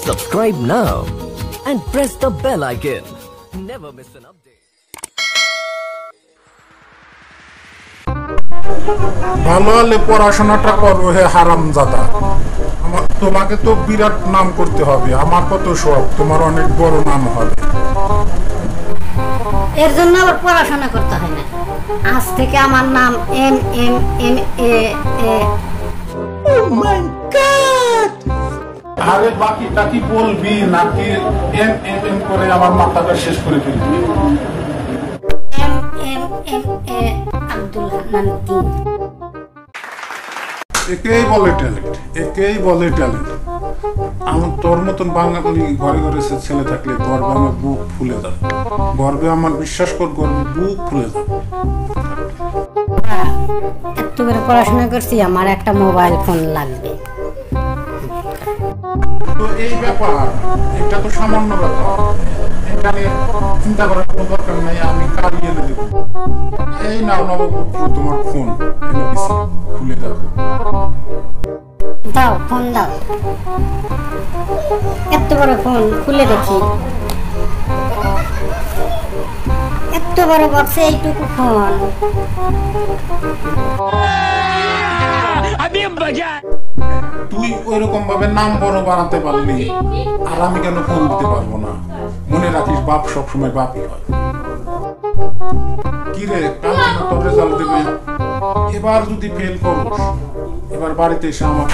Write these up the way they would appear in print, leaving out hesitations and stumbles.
Subscribe now and press the bell icon. Never miss an update. ভালো হলে পড়াশোনাটা করবো হে হারামজাদা। তোমাকে তো বিরাট নাম করতে হবে, আমার কত শখ তোমার অনেক বড় নাম হবে। এর জন্য আবার পড়াশোনা করতে হয় না, আজ থেকে আমার নাম M M M A A. O my god! আরে বাকিটা কি বলবি নাকি এম এম এম করে আমার মাথাটা শেষ করে ফেলবি? M M M A Abdul Hannan তিন। একেই বলে ট্যালেন্ট, একেই বলে ট্যালেন্ট। আমার তোর মতন বাঙালি ঘরে ঘরে ছেলে থাকলে গর্বে আমার বুক ফুলে যাবে, গর্বে আমার বিশ্বাস কর গর্বে বুক ফুলে যাবে। এত করে পড়াশোনা করছি, আমার একটা মোবাইল ফোন লাগবে। তো এই ব্যাপার, এটা তো সামান্য ব্যাপার, এটা নিয়ে চিন্তা করার কোনো দরকার নেই। আমি কালি এনে দেবো। এই নাও নবপুত্র তোমার ফোন এনে দিছি, খুলে দেখো। দাও ফোন দাও। এত বড় ফোন খুলে দেখি, এত বড় বক্সে এইটুকু ফোন। তুই ওই রকম ভাবে নাম বড় বানাতে পারলি, আর আমি কেন ফোন দিতে পারবো না? মনে রাখিস, বাপ সবসময় বাপই হয়। কিরে, কালকে না তোর রেজাল্ট দেবে? এবার যদি ফেল করস, এবার বাড়িতে এসে আমার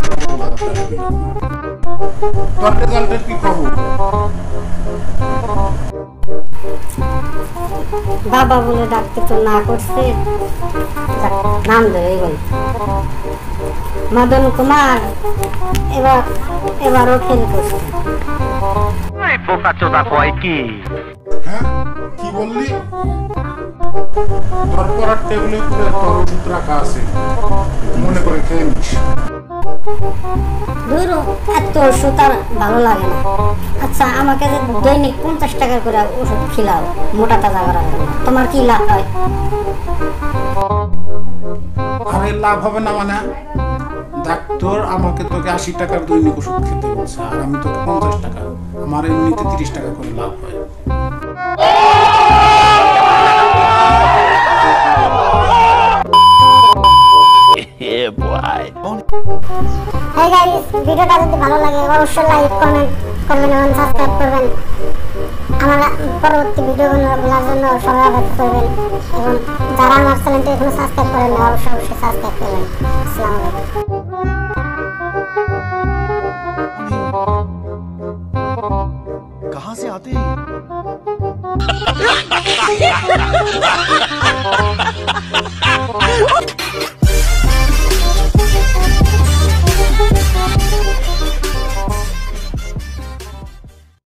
তোর রেজাল্টের কি খবর? বাবা বলে ডাকতে তো না করছে, নাম ধরে বল মদন কুমার। এবারও ফেল করছে। হ্যাঁ, কি বললি? তোর পড়ার টেবিলে তোর ওষুধ রাখা আছে, মনে করে খেয়ে নিস। ধরো এত ওষুধ আর ভালো লাগে না। আচ্ছা, আমাকে যে দৈনিক 50 টাকা করে ওষুধ খিলাও মোটা তাজা করার জন্য, তোমার কি লাভ হয়? আরে লাভ হবে না মানে? ডাক্তার আমাকে তোকে 80 টাকার দৈনিক ওষুধ খেতে বলছে, আর আমি তোকে 50 টাকা, আমার এমনিতে 30 টাকা করে লাভ হয়। Hey guys, ভিডিওটা যদি ভালো লাগে অবশ্যই লাইক কমেন্ট করবেন এবং সাবস্ক্রাইব করবেন। আমার পরবর্তী ভিডিওগুলোর জন্য সবাই অপেক্ষা করবেন, এবং যারা আমার চ্যানেলটি এখনো সাবস্ক্রাইব করেন না অবশ্যই সাবস্ক্রাইব করবেন। আসসালামু আলাইকুম। कहां से आते हैं